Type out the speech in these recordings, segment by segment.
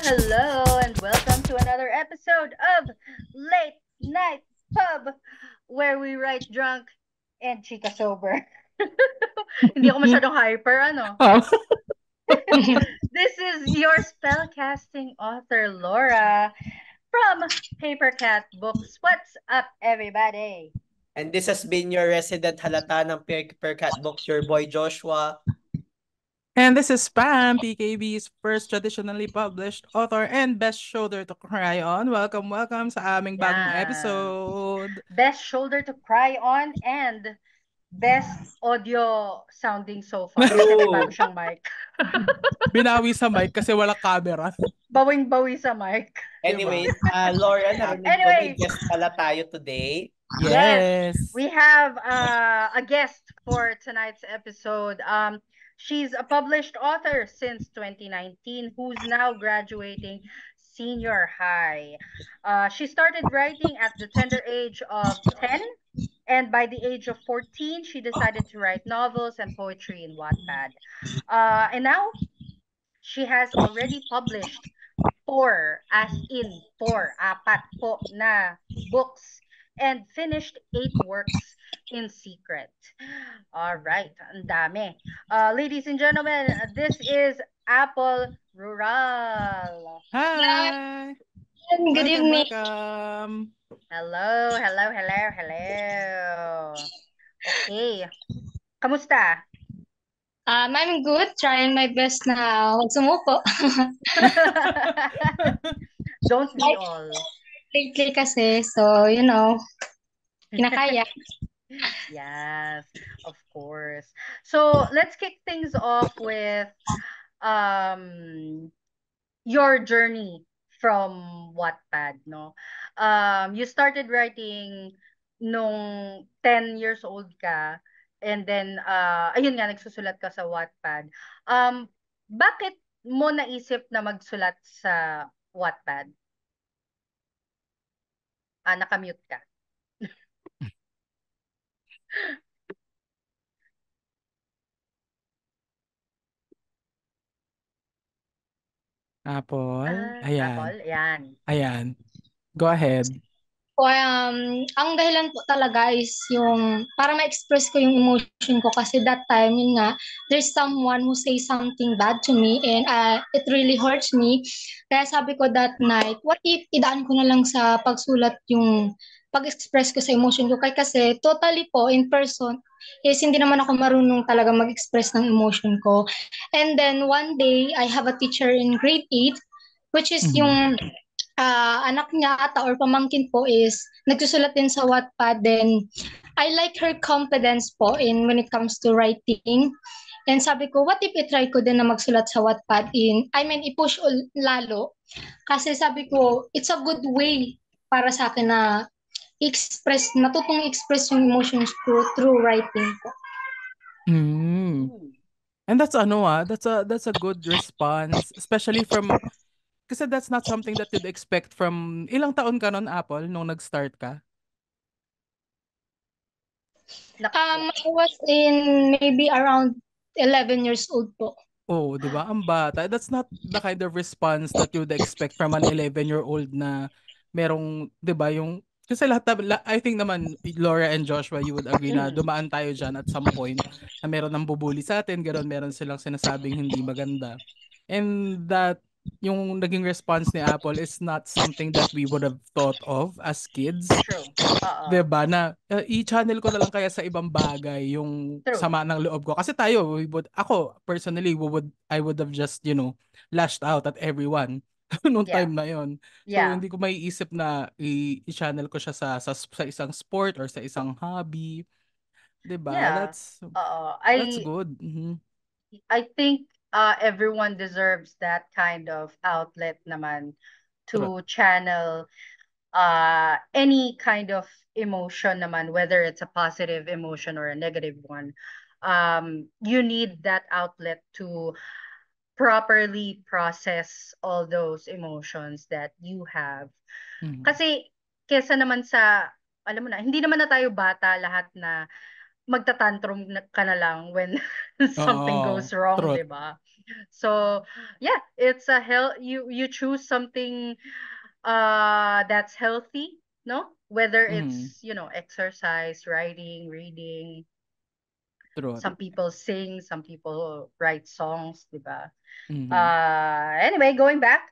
Hello, and welcome to another episode of Late Night Pub, where we write drunk and chika sober. Hindi ako masyadong hyper, ano? Oh. This is your spellcasting author, Laura, from Papercat Books. What's up, everybody? And this has been your resident halata ng Percat Books, your boy Joshua. And this is Spam, PKB's first traditionally published author and best shoulder to cry on. Welcome sa aming bagong episode. Best shoulder to cry on and best audio sounding so far. Kasi bago siyang mic. Binawi sa mic kasi wala camera. Bawing-bawi sa mic. Anyways, Laura, may guest pala tayo today. Yes. We have a guest for tonight's episode. She's a published author since 2019 who's now graduating senior high. She started writing at the tender age of 10, and by the age of 14, she decided to write novels and poetry in Wattpad. And now, she has already published apat po na books and finished 8 works in secret. All right, ang dami. Ladies and gentlemen, this is Apple Rural. Hi. Good evening. Welcome. Hello. Okay. Kamusta? I'm good. Trying my best na sumuko. Don't be all. Lately kasi, so, kinakaya. Yes, of course. So let's kick things off with your journey from Wattpad, no? You started writing nung 10 years old ka, and then ayun nga, nagsusulat ka sa Wattpad. Bakit mo naisip na magsulat sa Wattpad? Nakamute ka. Apple. Ayan. Apple, yan. Ayan. Go ahead. Ang dahilan po talaga is yung para ma-express ko yung emotion ko kasi that time, yun nga, there's someone who say something bad to me and it really hurts me. Kaya sabi ko that night, what if idaan ko na lang sa pagsulat yung pag-express ko sa emotion ko kasi totally po in person is hindi naman ako marunong talaga mag-express ng emotion ko. And then one day, I have a teacher in grade 8 which is yung anak niya ata or pamangkin po is nagsusulat din sa Wattpad. Then I like her confidence po in when it comes to writing. And sabi ko, what if i-try ko din na magsulat sa Wattpad i-push lalo. Kasi sabi ko, it's a good way para sa akin na natutong express yung emotions ko through writing po. And that's that's a good response, especially from kasi that's not something that you'd expect from ilang taon ka nun, Apple, nung nag-start ka? I was in maybe around 11 years old po. Oh, di ba? Ang bata. That's not the kind of response that you'd expect from an 11-year-old na merong, di ba, yung kasi I think naman, Laura and Joshua, you would agree na dumaan tayo dyan at some point na meron ng bubuli sa atin, meron silang sinasabing hindi maganda. And that, yung naging response ni Apple is not something that we would have thought of as kids. True. Diba? Na i-channel ko na lang kaya sa ibang bagay yung sama ng loob ko. Kasi ako personally, I would have just, lashed out at everyone noong time na yon. So hindi ko maiisip na i-channel ko siya sa isang sport or sa isang hobby. 'Diba? Yeah. That's good. I think everyone deserves that kind of outlet naman True. to channel any kind of emotion naman, whether it's a positive emotion or a negative one. You need that outlet to properly process all those emotions that you have. Mhm. Kasi kesa naman sa, alam mo na, hindi naman na tayo bata lahat na magta-tantrum ka na lang when something Oo. goes wrong, Truth. 'di ba? So, yeah, it's a you choose something that's healthy, no? Whether Mhm. it's, exercise, writing, reading, Truth. some people sing, some people write songs, 'di ba? Mhm. Anyway, going back,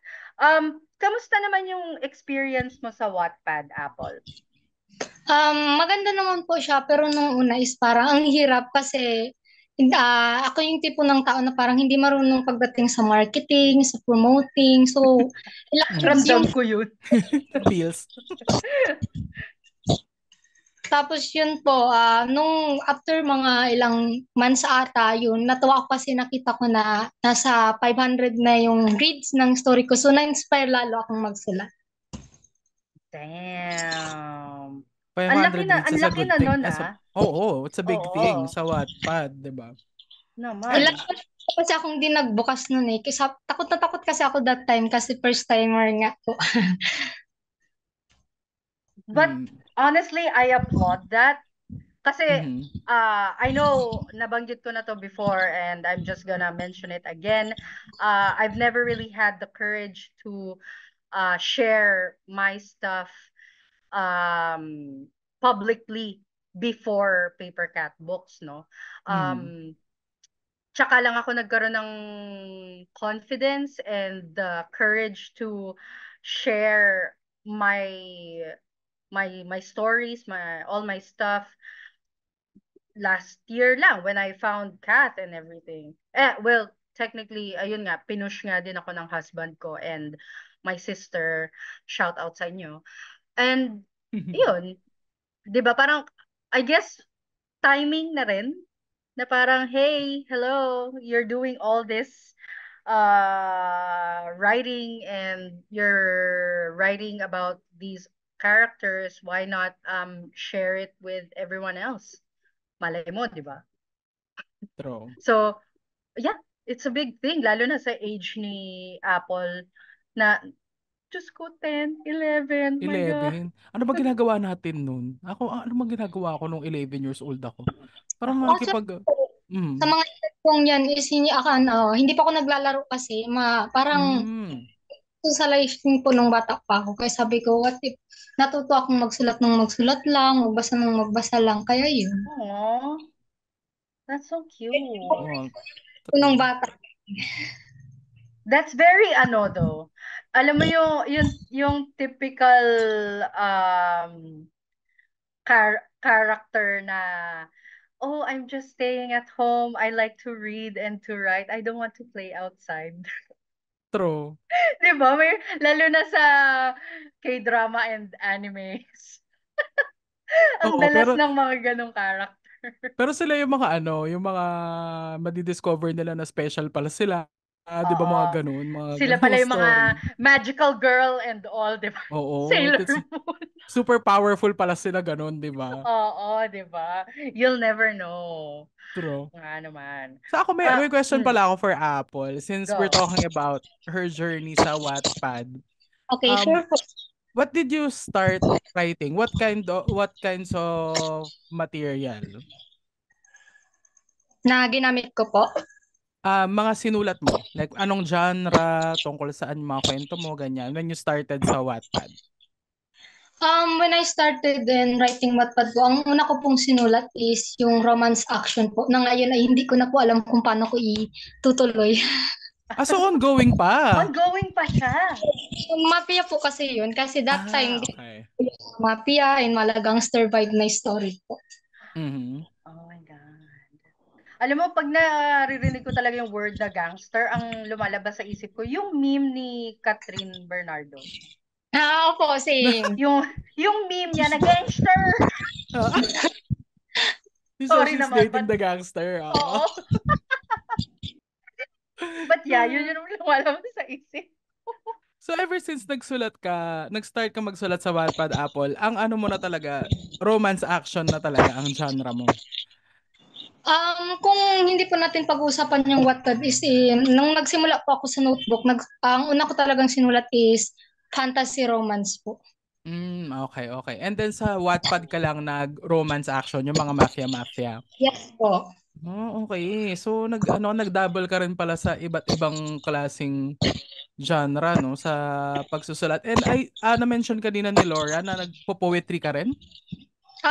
kamusta naman yung experience mo sa Wattpad, Apple? Maganda naman po siya, pero nung una is parang ang hirap kasi ako yung tipo ng tao na parang hindi marunong pagdating sa marketing, sa promoting. So, ilang years yung Ramdam ko yun. Feels. tapos yun po, nung after mga ilang months ata, yun, natuwa ako kasi nakita ko na nasa 500 na yung reads ng story ko. So, na-inspire lalo akong magsulat. Damn. 500 reads Ang is a laki good na thing. nun, ah. It's a big thing Oo. sa Wattpad, 'di ba? Wala Naman. kasi akong di nagbukas nun eh. Kasi takot na takot kasi ako that time kasi first timer nga po. But Mm. honestly, I applaud that. Kasi, Mhm. I know, nabanggit ko na to before and I'm just gonna mention it again. I've never really had the courage to share my stuff um, publicly before Paper Cat Books, no? Mhm. Tsaka lang ako nagkaroon ng confidence and the courage to share my stories, all my stuff last year lang when I found Kath and everything. Well, technically, ayun nga, pinush nga din ako ng husband ko and my sister, shout out sa inyo. And, yun, 'di ba parang, I guess, timing na rin, na parang, hey, hello, you're doing all this writing and you're writing about these characters, why not share it with everyone else? Malay mo, 'di ba? True. So, yeah, it's a big thing, lalo na sa age ni Apple na, Diyos ko, 10, 11, my God. 11. Ano ba ginagawa natin nun? Ano ba ginagawa ko nung 11 years old ako? Parang Ako, Actually, sa mga edad kong yan is hindi pa ako naglalaro kasi parang Mm. socializing po nung bata pa ako. Kaya sabi ko, what if natuto akong magsulat ng magsulat lang, magbasa ng magbasa lang. Kaya yun. Aw, that's so cute. Oh, Nung true. bata. That's very ano though. Alam mo yung typical um character na, oh, I'm just staying at home. I like to read and to write. I don't want to play outside. True. 'Di ba? Lalo na sa K-drama and animes. Ang Oo, dalas ng mga ganong character. pero sila yung mga yung mga madidiscover nila na special pala sila. 'Di ba Oo. mga Sila ganung pala yung mga story. magical girl and all, 'di ba? Oo, Sailor it's Moon. super powerful pala sila ganun, 'di ba? Oo, 'di ba? You'll never know. True. Nga naman. So ako may question Mm, pala ako for Apple since we're go. talking about her journey sa Wattpad. Okay, Um, sure po. what did you start writing? What kinds of material? Na ginamit ko po. Mga sinulat mo. Like anong genre, tungkol saan yung mga kwento mo, ganyan. When you started sa Wattpad. When I started in writing Wattpad po, ang una ko pong sinulat is yung romance action po. Na ngayon ay hindi ko na po alam kung paano ko itutuloy. So ongoing pa. Ongoing pa siya. Yung Mafia po kasi yun. Kasi that time, Okay. Mafia and Malagang survive na story po. Mhm. Oh my God. Alam mo, pag naririnig ko talaga yung word na gangster, ang lumalabas sa isip ko, yung meme ni Catherine Bernardo. Opo, same. Yung meme niya na gangster! So Sorry she's naman, dating but the gangster. oo. But yeah, yun yung lumalabas sa isip. So ever since nag-start ka magsulat sa Wattpad, Apple, ang ano mo na talaga, romance action na talaga ang genre mo. Kung hindi po natin pag-uusapan yung Wattpad is, nung nagsimula po ako sa notebook, ang una ko talagang sinulat is fantasy romance po. Okay, okay. And then sa Wattpad ka lang nag-romance action, yung mga mafia-mafia. Yes po. Oh, okay. So nag-double ka rin pala sa iba't ibang klaseng genre no sa pagsusulat. And na-mention kanina ni Laura na nagpo-poetry ka rin?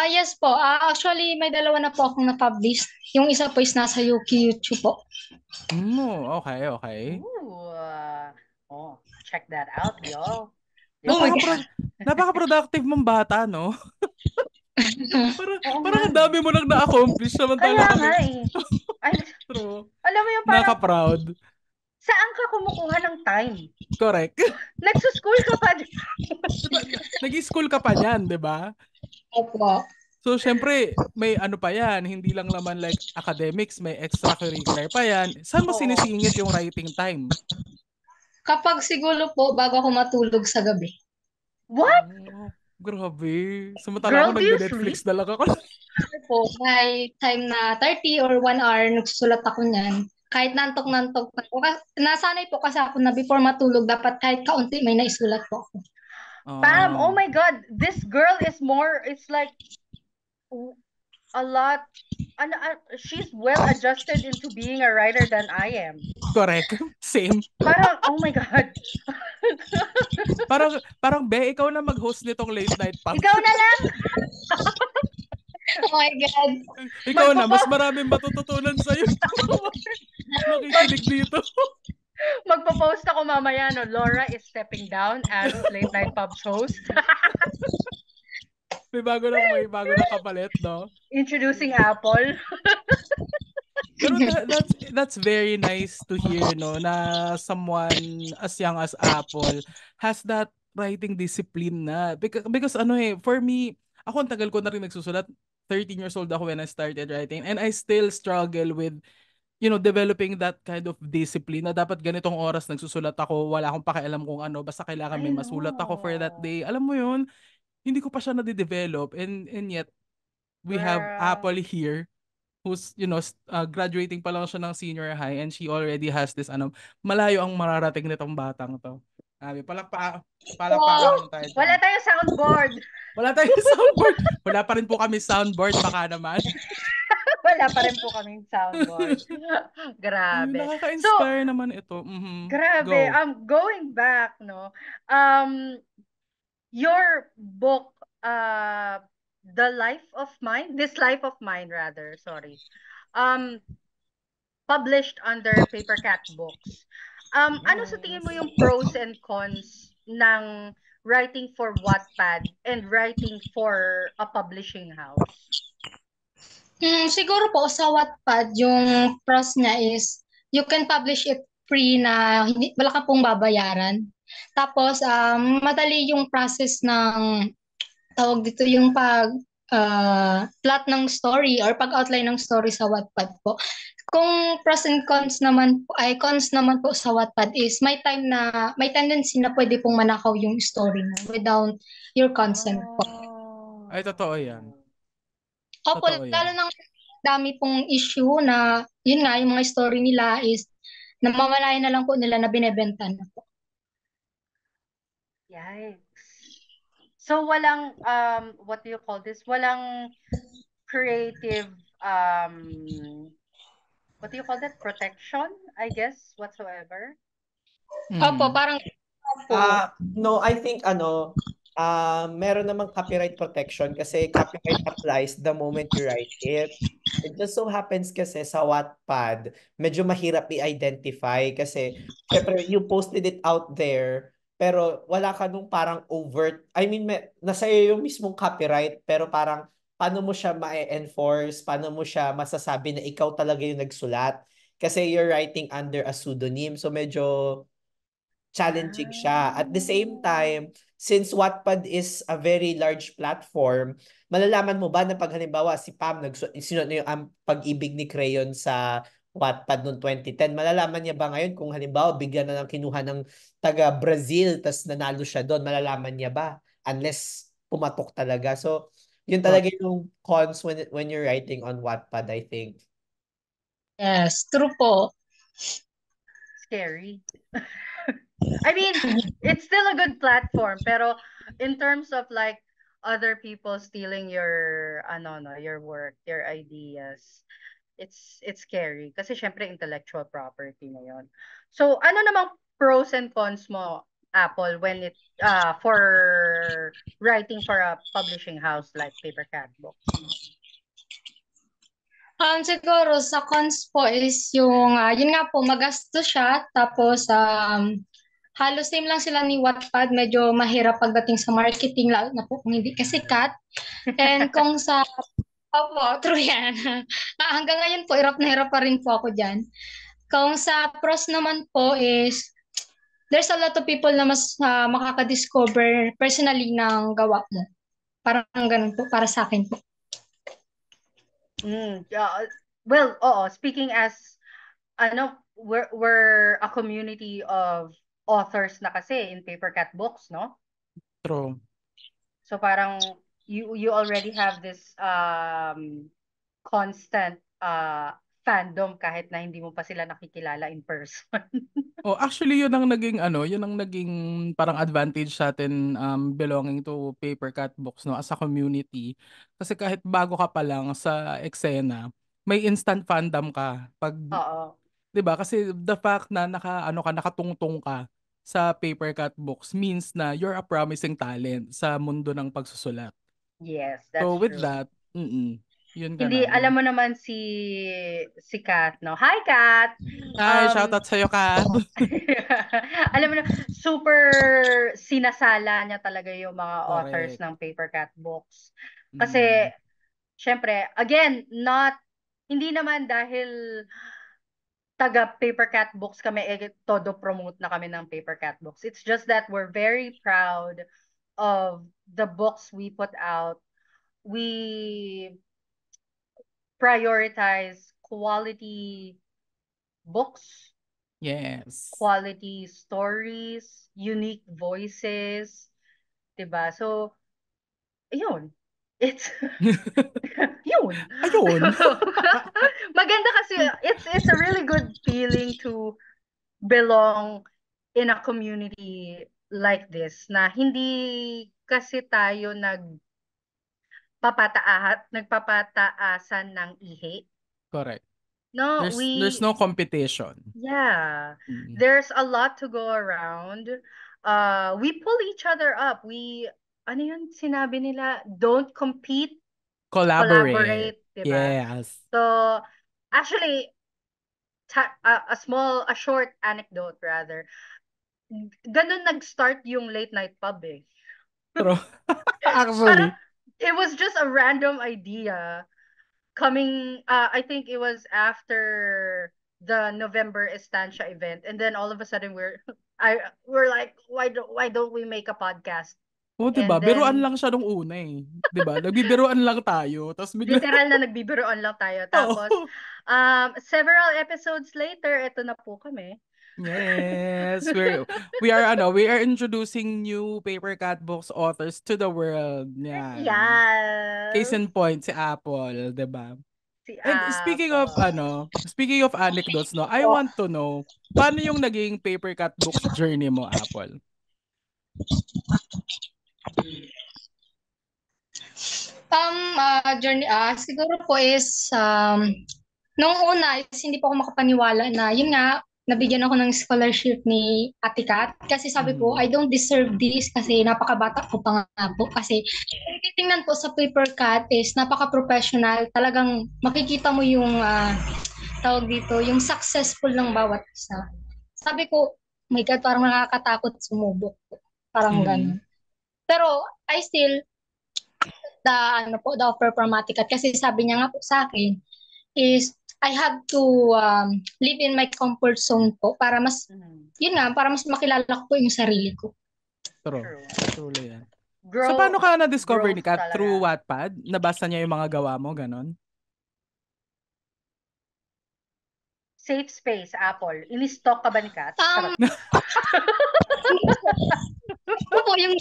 Yes po. Actually, may dalawa na po akong na-publish. Yung isa po is nasa YouTube po. Okay, okay. Ooh. Check that out, y'all. Oh my Napaka-productive mong bata, no? Oo Parang nga, ang dami mo nang na-accomplish samantala kaya kami. nga eh. Ay, True. alam mo yung parang, Naka-proud. saan ka kumukuha ng time? Correct. Nagsuschool ka pa. Diba, nag-school ka pa niyan, di ba? Opo. So, syempre, may ano pa yan. Hindi lang naman like academics, may extracurricular pa yan. Saan mo Oo. sinisingit yung writing time? Kapag siguro po, bago ako matulog sa gabi. What? Oh, grabe. Samantala Girl, ako do you nagde-Netflix sleep? na lang ako. Po, may time na 30 or 1 hour, nagsusulat ako niyan. Kahit nantok-nantok na ako. Nasanay po kasi ako na before matulog, dapat kahit kaunti may naisulat po ako. Pam, oh Oh, my God, this girl is more, it's like a lot, she's well adjusted into being a writer than I am. correct. Same. Parang, oh my God, Parang, Be, ikaw na mag-host nitong late night pub. ikaw na lang, Oh my God. Ikaw na, mas magpo maraming matututunan sa'yo. Nakikinig dito. magpo-post ako mamaya, no, Laura is stepping down as late night pubs host. May bago na kapalit, no? Introducing Apple. Pero that's very nice to hear, no, na someone as young as Apple has that writing discipline na. Because ano for me, ako ang tagal ko na rin nagsusulat. 13 years old ako when I started writing, and I still struggle with developing that kind of discipline na dapat ganitong oras nagsusulat ako, wala akong pakialam kung ano, basta kailangan I may masulat ako for that know. day. Alam mo yun, hindi ko pa siya nade-develop, and yet we have Girl. Apple here who's graduating pa lang siya ng senior high, and she already has this malayo ang mararating nitong batang to. Palakpakan naman tayo dyan. Wala tayong soundboard. Wala tayong soundboard. Wala pa rin po kami soundboard, baka naman. Wala pa rin po kaming soundboard. Grabe. So, Nakaka-inspire naman ito. grabe. Go. Going back, no, your book, this life of mine rather, sorry, published under Papercat Books. Ano sa tingin mo yung pros and cons ng writing for Wattpad and writing for a publishing house? Siguro po sa Wattpad, yung pros niya is you can publish it free na wala ka pong babayaran. Tapos, madali yung process ng tawag dito yung plot ng story or pag-outline ng story sa Wattpad po. Kung pros and cons naman po sa Wattpad is may tendency na pwede pong manakaw yung story mo without your consent po. Ay, totoo yan. Opo, Totoo yan. lalo nang dami pong issue na, yun nga, yung mga story nila is namamalayan na lang po nila na binebenta na po. Yikes. So, walang, what do you call this? Walang creative, what do you call that? Protection, I guess, whatsoever? Opo, parang po. No, I think meron namang copyright protection kasi copyright applies the moment you write it. It just so happens kasi sa Wattpad, medyo mahirap i-identify kasi syempre you posted it out there pero wala ka nung parang overt, I mean nasa iyo yung mismong copyright pero parang paano mo siya ma-enforce, paano mo siya masasabi na ikaw talaga yung nagsulat kasi you're writing under a pseudonym so medyo challenging siya. At the same time, since Wattpad is a very large platform, malalaman mo ba na pag halimbawa si Pam sinulat niya yung pag-ibig ni Crayon sa Wattpad noong 2010, malalaman niya ba ngayon kung halimbawa bigyan na lang kinuha ng taga Brazil tas nanalo siya doon, malalaman niya ba? Unless pumatok talaga. So, yun talaga yung cons when you're writing on Wattpad, I think. Yes, true po. Scary. I mean, it's still a good platform, pero in terms of like other people stealing your your work, your ideas, it's scary kasi syempre intellectual property na 'yon. So, ano namang pros and cons mo, Apple, when it for writing for a publishing house like Paper Cat Books? Siguro sa cons po is yung, yun nga po, magastos siya. Tapos, halos same lang sila ni Wattpad. Medyo mahirap pagdating sa marketing, lalo na po kung hindi kasi cut. And kung sa, opo, true yan. Hanggang ngayon po, hirap na hirap pa rin po ako dyan. Kung sa pros naman po is, there's a lot of people na mas makaka-discover personally ng gawa mo. Parang ganun po, para sa akin po. Well, speaking as we're a community of authors na kasi in Paper Cat Books, no? True. So parang you already have this constant fandom kahit na hindi mo pa sila nakikilala in person. Actually yun ang naging parang advantage sa atin belonging to Paper Cat Books, no, as a community. Kasi kahit bago ka pa lang sa eksena, may instant fandom ka pag Oo. 'di ba? Kasi the fact na nakatungtong ka sa Paper Cut Books means na you're a promising talent sa mundo ng pagsusulat. Yes, that's So with true. that, yun ka Hindi, na. alam mo naman si Kat, no? Hi, Kat! Ay, shoutout sa'yo, Kat. Alam mo na, super sinasala niya talaga yung mga authors Correct. ng Paper Cat Books. Kasi, syempre, again, hindi naman dahil taga Paper Cat Books kami, todo promote na kami ng Paper Cat Books. It's just that we're very proud of the books we put out. We prioritize quality books, Yes. quality stories, unique voices, 'di ba? So, yun. It's yun. Ayun. Maganda kasi it's a really good feeling to belong in a community like this na hindi kasi tayo nagpapataasan ng ihi. Correct. No, There's no competition. Yeah, there's a lot to go around. We pull each other up. Ano yun sinabi nila? Don't compete, Collaborate. diba? Yes. So, actually, a short anecdote rather. Ganun nag-start yung late night pub eh. True. Parang, Actually. it was just a random idea coming, I think it was after the November Estancia event, and then all of a sudden we're like, why don't we make a podcast? Diba? And Biruan then lang siya nung una eh. Diba? Nagbibiruan lang tayo. Tapos bigla. literal na nagbibiroan lang tayo. Tapos, Oo. several episodes later, eto na po kami. Yes, we are introducing new Paper Cat Books authors to the world. Yan. Yes. Case in point si Apple, 'di ba? Si And speaking of anecdotes, no, I want to know paano yung naging Paper Cat Books journey mo, Apple? Journey, siguro po is, nung una is hindi pa ako makapaniwala na, yun nga, nabigyan ako ng scholarship ni Ate Kat. Kasi sabi ko, I don't deserve this kasi napakabata ko pa nga po. Kasi kung titingnan po sa Paper Cat is napaka-professional. Talagang makikita mo yung, tawag dito, yung successful ng bawat isa. Sabi ko, my God, parang nakakatakot sumubok. Parang ganun. Pero I still the offer from Ate Kat kasi sabi niya nga po sa akin is I have to live in my comfort zone po para mas yun nga, para mas makilala ko po yung sarili ko. True. True. Truly yan. So, Grow, paano ka na-discover ni growth Kat? Through talaga. Wattpad? Nabasa niya yung mga gawa mo, ganon? Safe space, Apple. Ini-stalk ka ba ni Kat? Um, Charot. ako po yung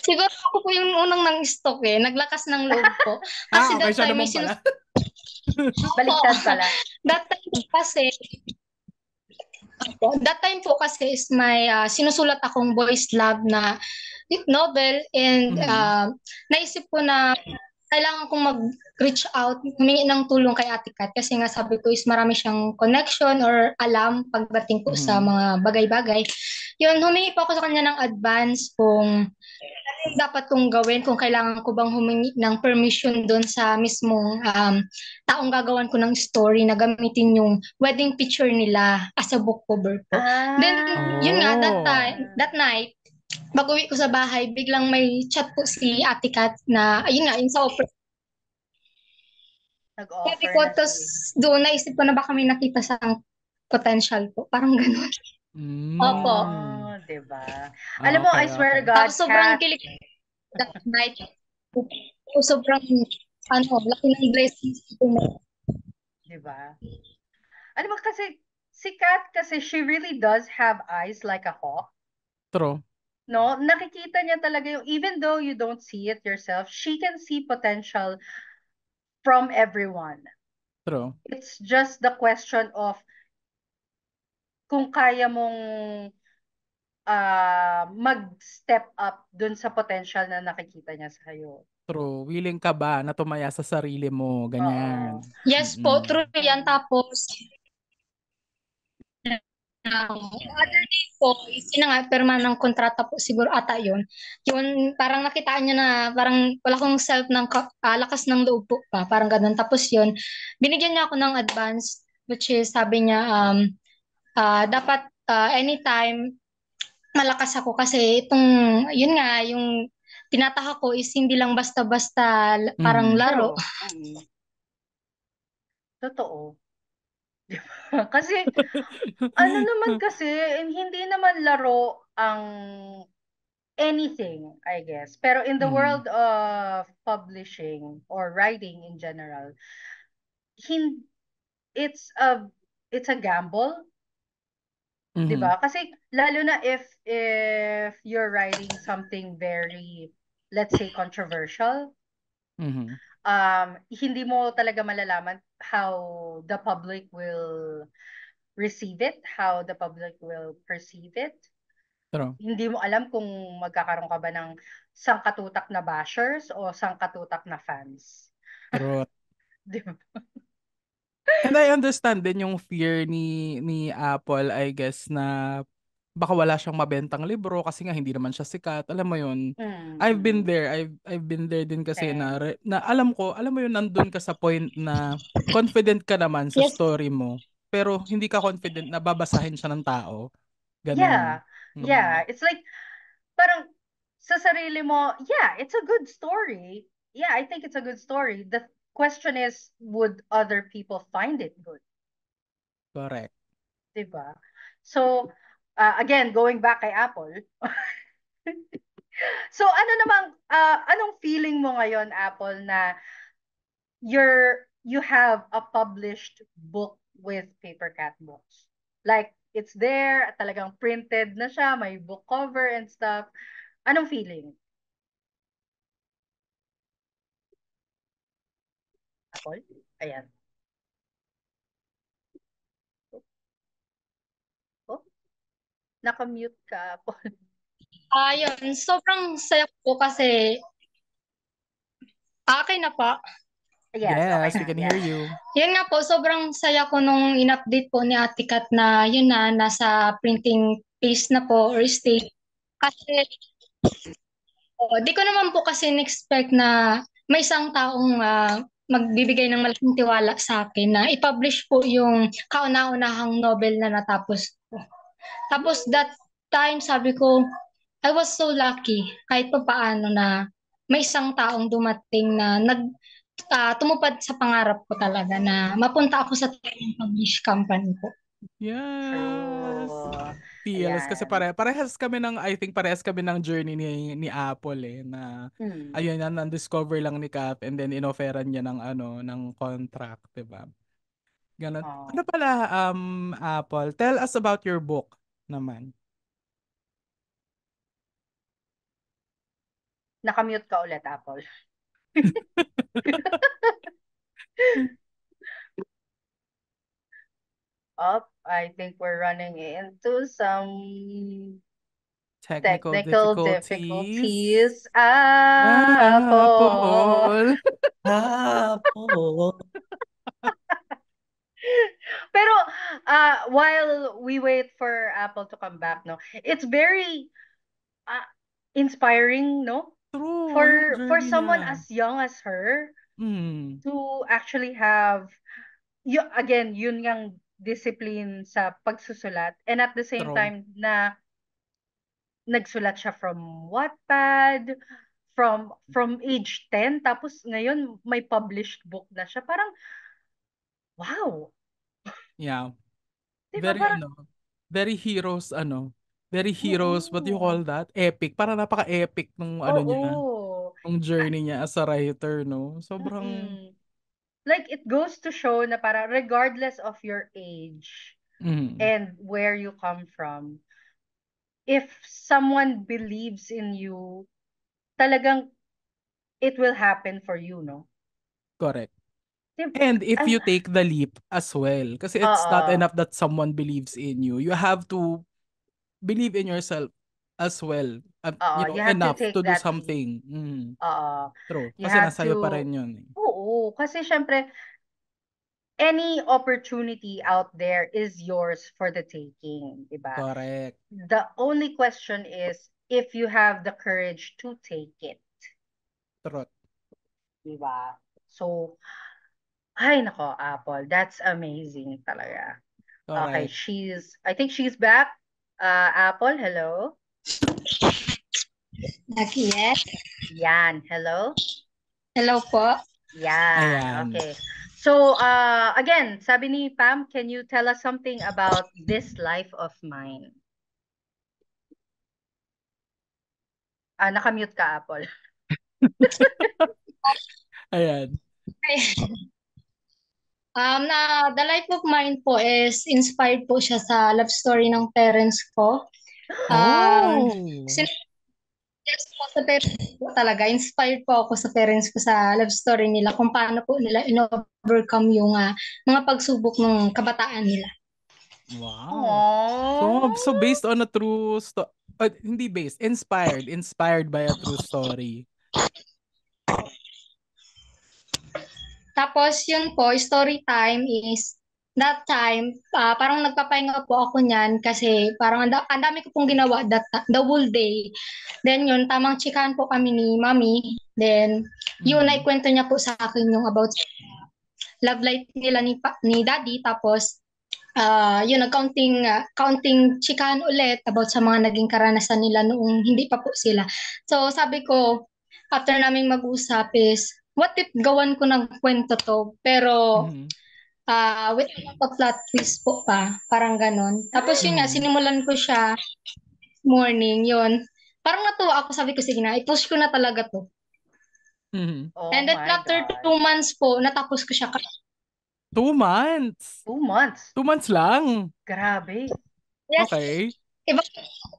siguro ako po yung unang nang stalk eh. Naglakas ng loob po. Kasi Okay, that siya time may naman pala. Baliktad pala. that time po kasi is may sinusulat akong boys love na novel and Mhm. naisip ko na kailangan kong mag-reach out, humingi ng tulong kay Ate Kat kasi nga sabi ko is marami siyang connection or alam pagdating po sa Mhm. mga bagay-bagay. Yun, humingi po ako sa kanya ng advance kung dapat kong gawin, kung kailangan ko bang humingi ng permission doon sa mismong taong gagawan ko ng story na gamitin yung wedding picture nila as a book cover po. Then, yun nga, that night, pag-uwi ko sa bahay, biglang may chat po si Ate Kat na, ayun nga, yun sa offer. Sabi Nag-offer ko, na tapos si... doon naisip ko na baka may nakita sa potential po. Parang ganun. Opo. Oh, diba? Alam mo, I swear to Okay. God, Tapos sobrang Kat, kilig that night. Sobrang, laki ng blessings ko. diba? Alam mo kasi, si Kat kasi, she really does have eyes like a hawk. True. No? Nakikita niya talaga yung, even though you don't see it yourself, she can see potential from everyone. True. It's just the question of kung kaya mong mag-step up dun sa potential na nakikita niya sa iyo. True. Willing ka ba na tumaya sa sarili mo? Ganyan. Oo. Yes po, Mm-mm. true yan. Tapos, other day po, yun na nga, perma ng kontrata po, siguro ata yun. Yun, parang nakitaan niya na parang wala kong self ng lakas ng loob po pa, parang ganun. Tapos yun, binigyan niya ako ng advance, which is sabi niya, dapat anytime malakas ako kasi itong, yun nga, yung tinataka ko is hindi lang basta-basta parang Mhm. laro. True. Totoo. Kasi, ano naman kasi, hindi naman laro ang anything, I guess. Pero in the Mhm. world of publishing or writing in general, hin it's a gamble, 'di Mhm. ba? Kasi lalo na if you're writing something very, let's say, controversial, Mhm. hindi mo talaga malalaman how the public will receive it, how the public will perceive it. True. Hindi mo alam kung magkakaroon ka ba ng sangkatutak na bashers o sangkatutak na fans. True. Di ba? And I understand din yung fear ni Apple, I guess, na baka wala siyang mabentang libro kasi nga hindi naman siya sikat. Alam mo yun. I've been there. I've been there din kasi na, Same. na alam ko, alam mo yun, nandun ka sa point na confident ka naman sa Yes. story mo, pero hindi ka confident na babasahin siya ng tao. Ganon. Yeah. Yeah. It's like, parang sa sarili mo, yeah, it's a good story. Yeah, I think it's a good story. The question is, would other people find it good? Correct. Diba? So, again, going back kay Apple. So, ano namang, anong feeling mo ngayon, Apple, na you have a published book with Paper Cat Books? Like, it's there, talagang printed na siya, may book cover and stuff. Anong feeling? Apple? Ayan. Oh, naka-mute ka, Apple. Yun, sobrang saya po kasi, okay na pa. Yes, okay Yes, we na. can Yeah. hear you. Yun nga po, sobrang saya ko nung in-update po ni Ate Kat na yun na, nasa printing phase na po or stage. Kasi, di ko naman po kasi in-expect na may isang taong magbibigay ng malaking tiwala sa akin na i-publish po yung kauna-unahang novel na natapos ko. Tapos that time, sabi ko, I was so lucky kahit pa paano na may isang taong dumating na tumupad sa pangarap ko talaga na mapunta ako sa publish company po. Yes. True. feels kasi Ayan. parehas kami ng I think parehas kami ng journey ni Apple na Mm. ayun na-discover lang ni Cap and then inofferan niya ng ng contract, 'di ba? Ganun. Ano Oh. pala Apple, tell us about your book naman. Nakamute ka ulit, Apple. I think we're running into some Technical technical difficulties. difficulties. Apple. Apple. Hapon. Pero while we wait for Apple to come back, no, it's very uh, inspiring, no, True, yung for journey someone niya. as young as her Mm, to actually have you again yun yung discipline sa pagsusulat, and at the same true. time na nagsulat siya from Wattpad from age 10, tapos ngayon may published book na siya. Parang wow, Yeah. 'di ba? Very Parang very heroes very heroes, what do you oo. call that? Epic. Parang napaka-epic nung niya, Oo. nung Ah, journey niya as a writer, no? Sobrang mm. Like it goes to show na para regardless of your age mm, and where you come from, if someone believes in you, talagang it will happen for you, no? correct. Di- And if Ay, you take the leap as well, kasi it's not oo. enough that someone believes in you. You have to believe in yourself as well. Oo, you have to Enough take to do that leap. something. Oo. True. You Kasi have nasa iyo pa to, rin yun eh. oo, kasi syempre, any opportunity out there is yours for the taking, di ba? Correct. The only question is if you have the courage to take it, True. di ba? So, ay nako, Apple, that's amazing talaga. Okay, Correct. I think she's back. Apple, hello? Not yet. Yan, hello? Hello po. Yan, Ayan. okay. So, again, sabi ni Pam, can you tell us something about this life of mine? Nakamute ka, Apple. Ayan. The Life of Mine po is inspired po siya sa love story ng parents ko. Oh. Since yes po sa parents ko talaga, inspired po ako sa parents ko sa love story nila kung paano po nila in-overcome yung mga pagsubok ng kabataan nila. Wow. So Aww. based on a true hindi based, inspired by a true story. Tapos yun po, story time is that time, parang nagpapahinga po ako niyan kasi parang ang dami ko pong ginawa the whole day. Then yun, tamang chikahan po kami ni Mami. Then yun, Mm. naikwento niya po sa akin yung about love life nila ni Daddy. Tapos yun, counting chikahan ulit about sa mga naging karanasan nila noong hindi pa po sila. So sabi ko, after naming mag-usap is, what if gawan ko ng kwento to? Pero Mhm. with a plot twist po pa, parang ganon. Tapos yun nga, Mhm. sinimulan ko siya morning, yun. Parang natuwa ako, sabi ko, sige na, i-push ko na talaga to. Mhm. Oh And then my after God. 2 months po, natapos ko siya. 2 months. 2 months. 2 months lang. Grabe. Yes, Okay. iba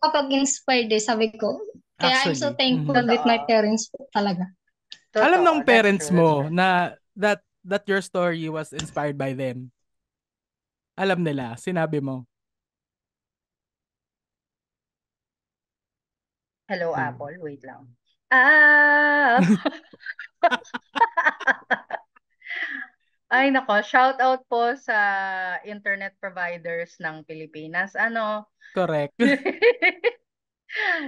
kapag inspired eh, sabi ko. Kaya I'm so Actually. thankful Mhm. with my Totoo. parents po talaga. Alam ng Totoo. That's parents true. That's mo true. na that your story was inspired by them. Alam nila, sinabi mo. Hello, Oh. Apple. Wait lang. Apple. Ay nako, shout out po sa internet providers ng Pilipinas. Correct.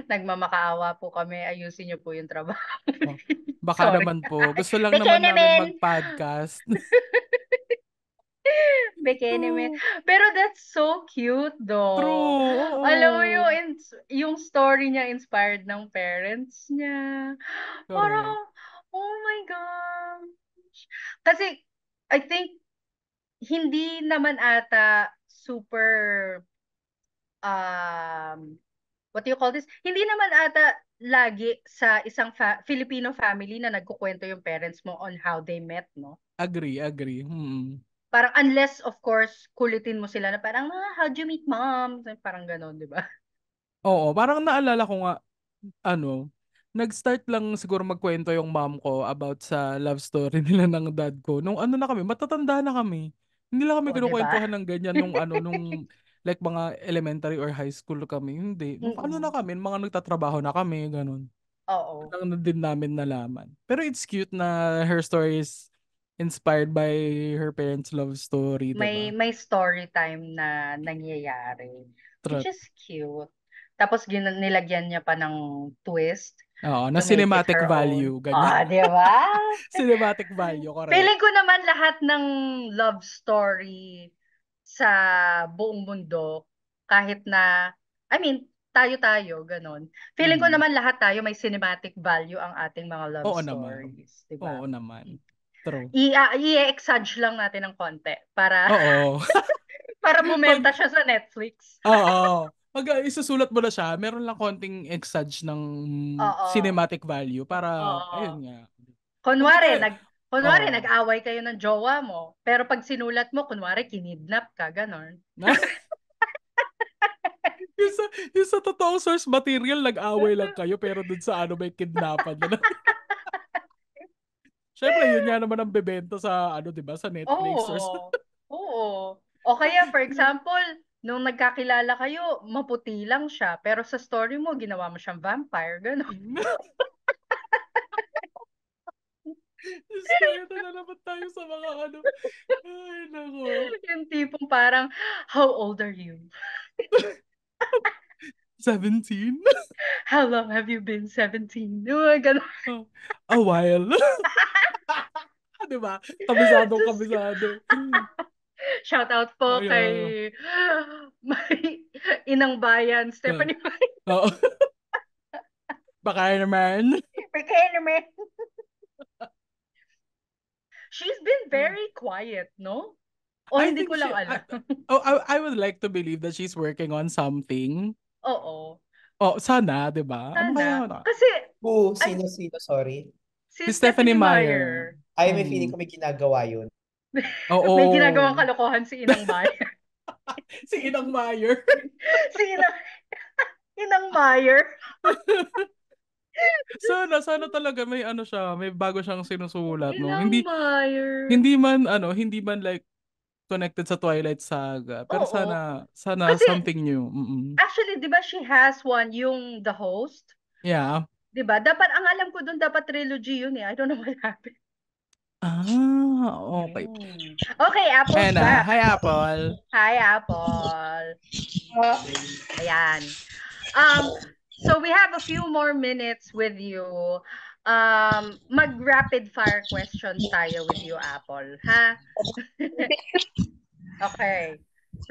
Nagmamakaawa po kami. Ayusin niyo po yung trabaho. Oh, baka Sorry. naman po. Gusto lang Beke naman namin naman. mag-podcast. Beke naman. True. Pero that's so cute though. True. Alam mo Oo. yung story niya inspired ng parents niya. Correct. Parang, oh my gosh. Kasi, I think, hindi naman ata super what do you call this? Hindi naman ata lagi sa isang Filipino family na nagkukwento yung parents mo on how they met, no? Agree. Parang unless, of course, kulitin mo sila na parang, how'd you meet mom? Parang ganon, di ba? Oo, parang naalala ko nga, nag-start lang siguro magkwento yung mom ko about sa love story nila ng dad ko. Nung ano na kami, matatanda na kami. Hindi lang kami O, di ba? kinukwentuhan ng ganyan nung like mga elementary or high school kami. Hindi. Nung ano na kami, mga nagtatrabaho na kami, ganun. Oo. Lang din namin nalaman. Pero it's cute na her story is inspired by her parents' love story, diba? May story time na nangyayari. Which True. is cute. Tapos nilagyan niya pa ng twist Oo, na to make it cinematic her value, own. ganyan. Di ba? Cinematic value, correct. Feeling ko naman lahat ng love story sa buong mundo, kahit na, I mean, tayo-tayo, ganon. Feeling ko naman lahat tayo may cinematic value ang ating mga love Oo naman. stories. Diba? Oo naman. True. I-exage lang natin ng konti para Oo. para bumenta siya sa Netflix. Oo. Pag isusulat mo na siya, meron lang konting exage ng Oo. cinematic value para, Oo. ayun nga. Kunwari, Oo. nag-away kayo ng jowa mo, pero pag sinulat mo, kunwari, kinidnap ka, ganon. yung sa totoong source material, nag-away lang kayo, pero dun sa may kidnapan na. Siyempre, yun nga naman ang bebenta sa, diba, sa Netflix. Oo. Oo. O kaya, for example, nung nagkakilala kayo, maputi lang siya, pero sa story mo, ginawa mo siyang vampire, ganon. Diyos ko, ito na naman tayo sa mga Ay, nako. Yung tipong parang, how old are you? 17? How long have you been 17? Ganon. A while. Diba? Kabisado. Shout out po kay may Inang Bayan, Stephanie Bayan. Oo. Baka naman. She's been very quiet, no? O hindi ko lang alam. I would like to believe that she's working on something. Oo. Oh, sana, 'di ba? Ano kaya? Kasi sino, sorry? Si Stephanie Meyer. Ay, may feeling ko may ginagawa yun. Oo. May ginagawang kalokohan si Inang Meyer. Si Inang Meyer. Inang Meyer. Sana talaga may siya, may bago siyang sinusulat, no. Inang Meyer. Hindi man like connected sa Twilight Saga, pero sana kasi, something new. Actually, 'di ba she has one, yung The Host? Yeah. 'Di ba? Dapat ang alam ko doon dapat trilogy yun eh. I don't know what happened. Okay. Okay, Apple's back. Hi, Apple. Hi, Apple. Ayan. So we have a few more minutes with you. Mag-rapid fire questions tayo with you, Apple. Ha? Okay.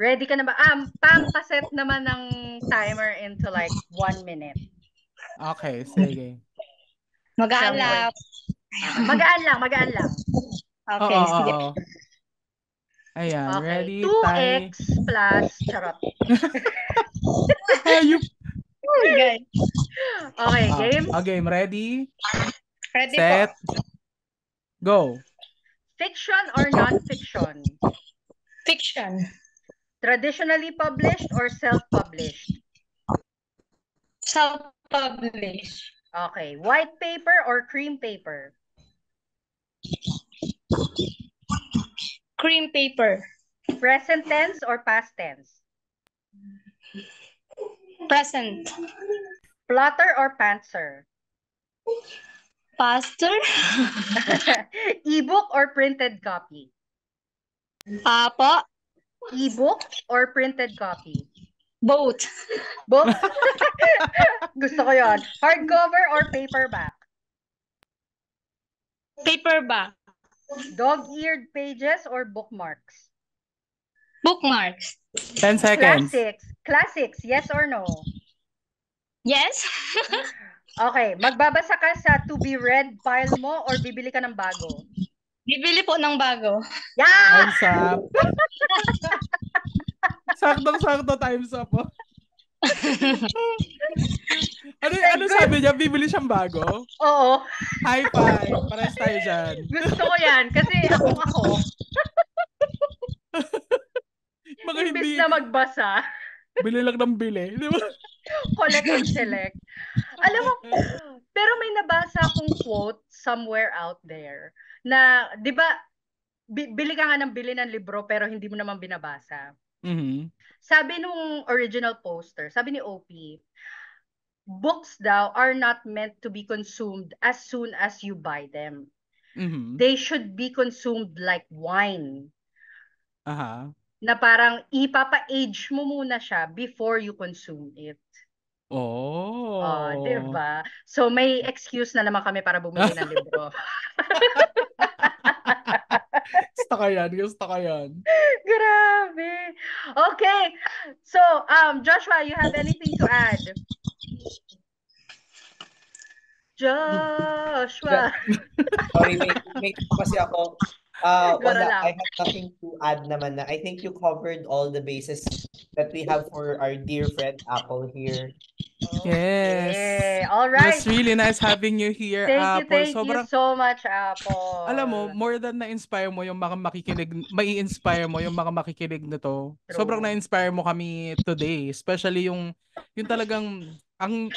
Ready ka na ba? Pam, paset naman ng timer into like 1 minute. Okay, sige. Magaan lang. Magaan lang. Okay, sige. Ayan, okay. ready? 2x plus charot. Ayup. Okay. Okay, game? Game, ready? Ready Set. po. Go. Fiction or non-fiction? Fiction. Traditionally published or self-published? Self-published. Okay. White paper or cream paper? Cream paper. Present tense or past tense? Present. Plotter or pantser? Pastor. Ebook or printed copy? Po. Ebook or printed copy? Both. Both? Gusto ko yun. Hardcover or paperback? Paperback. Dog-eared pages or bookmarks? Bookmarks. 10 seconds. Classics, yes or no? Yes. Okay, magbabasa ka sa to be read pile mo or bibili ka ng bago? Bibili po ng bago. Yeah! Time's up. Saktong-sakto, time's up. Ano sabi niya? Bibili siyang bago? Oo. High five. Pares tayo dyan. Gusto ko yan. Kasi ako, Mga imbis hindi, na magbasa, bili lang ng bili. Di ba? collect and select. Alam mo, pero may nabasa akong quote somewhere out there na, di ba, bili ka nga ng bili ng libro pero hindi mo naman binabasa. Mhm. Sabi nung original poster, sabi ni OP, books daw are not meant to be consumed as soon as you buy them. Mhm. They should be consumed like wine. Aha. Na parang ipapa-age mo muna siya before you consume it. Oh. 'Di ba? So may excuse na naman kami para bumili ng libro. Gusto ko yan. Grabe. Okay. So, Joshua, you have anything to add? Joshua. Sorry, may kasi ako. Gora Wala, lang. I have nothing to add naman na. I think you covered all the bases that we have for our dear friend Apple here. Yes. Okay. All It right. was really nice having you here, Apple. Thank you Sobrang, so much, Apple. alam mo, more than na-inspire mo yung mga makikinig, mai-inspire mo yung mga makikinig nito. Sobrang True. na-inspire mo kami today. Especially yung talagang, ang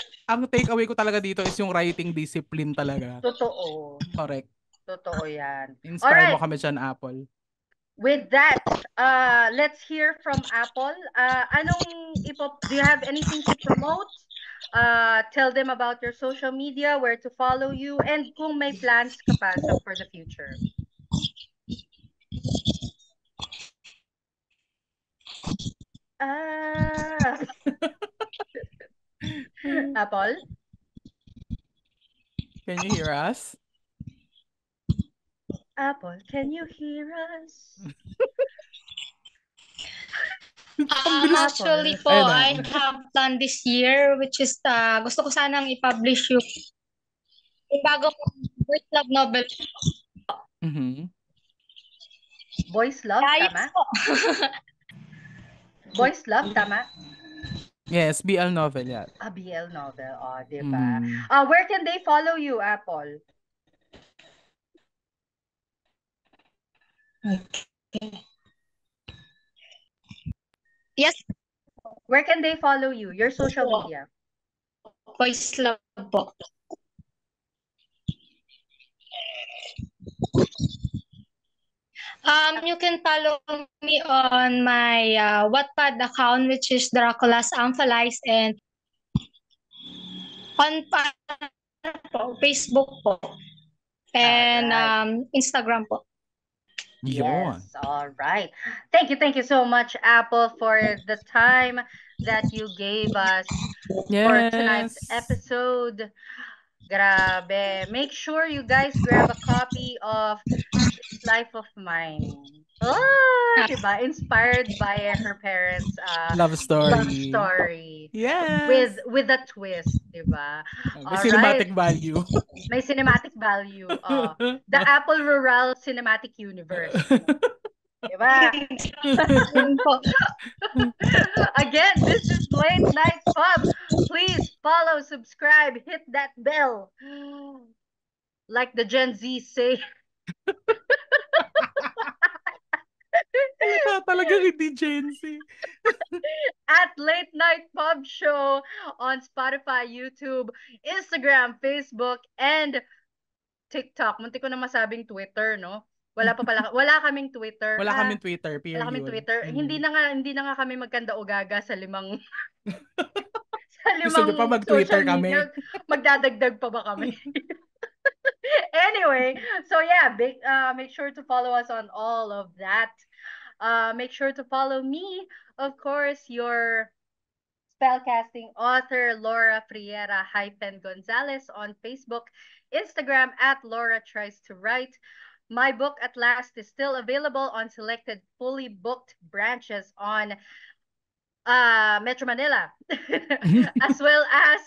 takeaway ko talaga dito is yung writing discipline talaga. Totoo. Correct. Totoo yan. Inspire mo Alright. kami dyan, Apple. With that, let's hear from Apple. Do you have anything to promote? Tell them about your social media, where to follow you, and kung may plans ka pa for the future. Apple? Can you hear us? Apple, can you hear us? Actually po, I have done this year, which is, gusto ko sanang i-publish yung bagong Boys Love novel. Mm-hmm. Boys Love, tama? Boys Love, tama? Yes, BL novel yan. BL novel, diba? Where can they follow you, Apple? Okay. Yes. Where can they follow you? Your social media? Boys Love po. You can follow me on my Wattpad account, which is Dracula's Amphilis, and on Facebook po, and Instagram po. Yes, all right. Thank you so much, Apple, for the time that you gave us for tonight's episode. Grabe. Make sure you guys grab a copy of This Life of Mine. Diba? Inspired by her parents' love story. Yes. With a twist, diba? May cinematic value. May cinematic value. The Apple Rural Cinematic Universe. Diba? Again, this is Late Night Pub. Please follow, subscribe, hit that bell. Like the Gen Z say. Talagang hindi Gen Z. At Late Night Pub Show on Spotify, YouTube, Instagram, Facebook, and TikTok. Munti ko na masabing Twitter, no? Wala kaming Twitter. Wala kaming Twitter, period. Wala kaming Twitter. Hindi na nga kami magkanda-ugaga sa limang Gusto niyo pa mag-Twitter kami? Magdadagdag pa ba kami? Anyway, so yeah, make sure to follow us on all of that. Make sure to follow me, of course, your spellcasting author, Laura Friera-Gonzalez on Facebook, Instagram at Laura Tries to Write. My book, At Last, is still available on selected fully booked branches on Metro Manila, as well as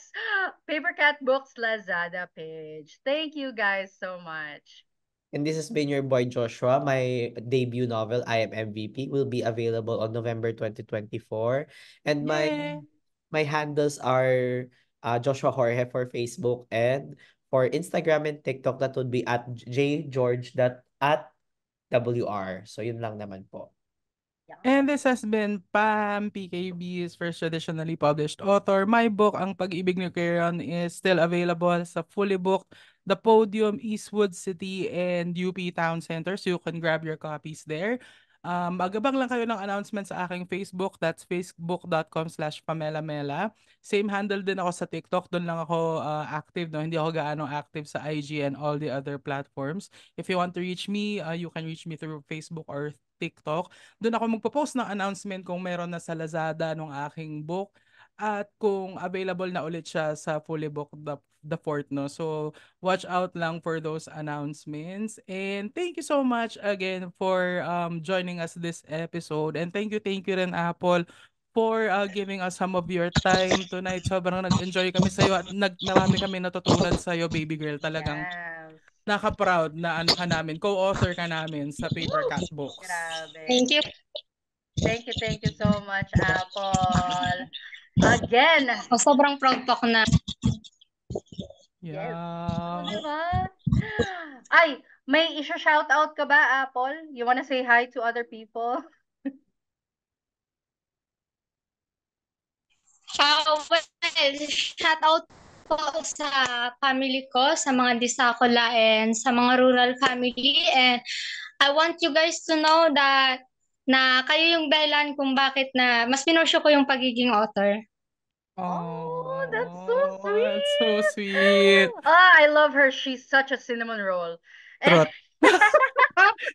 Papercat Books Lazada page. Thank you guys so much. And this has been your boy Joshua. My debut novel, I Am MVP, will be available on November 2024. And my My handles are Joshua Jorge for Facebook, and for Instagram and TikTok, that would be at jgeorge.at.wr. So yun lang naman po. And this has been Pam, PKB's first traditionally published author. My book, Ang Pag-ibig ni Kieran, is still available sa fully booked The Podium, Eastwood City, and UP Town Center. So you can grab your copies there. Magabang lang kayo ng announcement sa aking Facebook. That's facebook.com/pamelamela. Same handle din ako sa TikTok. Doon lang ako active. No? Hindi ako gaano active sa IG and all the other platforms. If you want to reach me, you can reach me through Facebook or TikTok. Doon ako magpo-post ng announcement kung meron na sa Lazada ng aking book at kung available na ulit siya sa fully booked the fourth, no? So, watch out lang for those announcements. And thank you so much again for joining us this episode. And thank you rin, Apple, for giving us some of your time tonight. Sobrang nag-enjoy kami sa'yo at marami kami natutunan sa'yo, baby girl. Talagang Yes. naka-proud na ano ka namin, co-author ka namin sa Paper Cat Books. Grabe. Thank you. Thank you so much, Apple. Again. Sobrang proud po ako na. Yes. Yeah. Diba? Ay, may isa-shoutout ka ba, Apple? You wanna say hi to other people? Well, shout out po sa family ko, sa mga Disakula and sa mga rural family. And I want you guys to know that na kayo yung dahilan kung bakit na mas pinursyo ko yung pagiging author. Oh, that's so That's so sweet. sweet. I love her. She's such a cinnamon roll. Trot.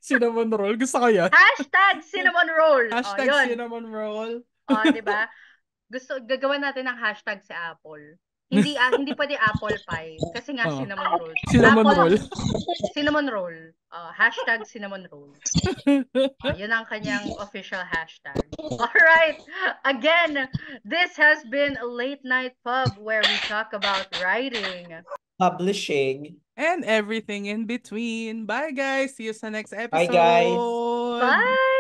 Cinnamon roll. Gusto ko yan. Hashtag cinnamon roll. Hashtag yun. cinnamon roll. Diba? Gagawa natin ng hashtag si Apple. Hindi pwede apple pie kasi nga cinnamon roll. Cinnamon Apple, roll. Cinnamon roll. Hashtag cinnamon roll. Yun ang kanyang official hashtag. Alright. Again, this has been a late night pub where we talk about writing, Publishing, and everything in between. Bye, guys. See you sa next episode. Bye, guys. Bye!